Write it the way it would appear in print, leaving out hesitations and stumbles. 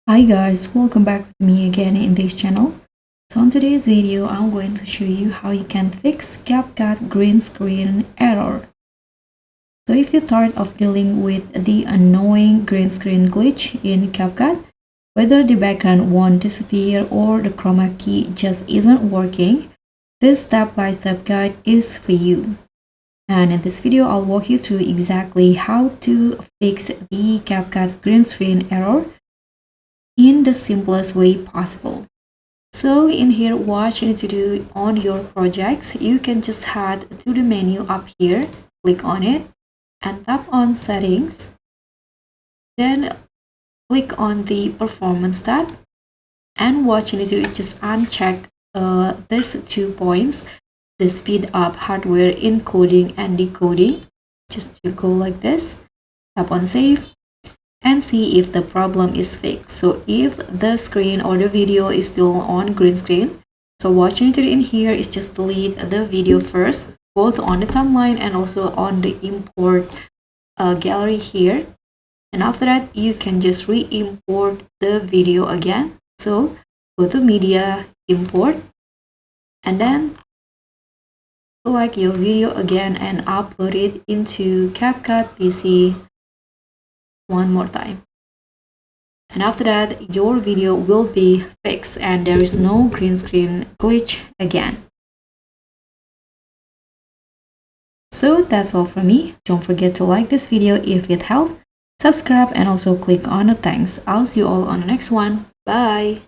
Hi guys, welcome back with me again in this channel. So in today's video, I'm going to show you how you can fix CapCut green screen error. So if you're tired of dealing with the annoying green screen glitch in CapCut, whether the background won't disappear or the chroma key just isn't working, this step-by-step guide is for you. And in this video, I'll walk you through exactly how to fix the CapCut green screen error in the simplest way possible. So in here, what you need to do on your projects, you can just head to the menu up here, click on it and tap on settings. Then click on the performance tab, and what you need to do is just uncheck these 2 points, the speed up hardware encoding and decoding. Just to go like this, tap on save and see if the problem is fixed. So if the screen or the video is still on green screen, so what you need to do in here is just delete the video first, both on the timeline and also on the import gallery here. And after that, you can just re-import the video again. So go to media, import, and then select your video again and upload it into CapCut PC one more time. And after that, your video will be fixed and there is no green screen glitch again. So that's all from me. Don't forget to like this video if it helped, subscribe, and also click on the thanks. I'll see you all on the next one. Bye!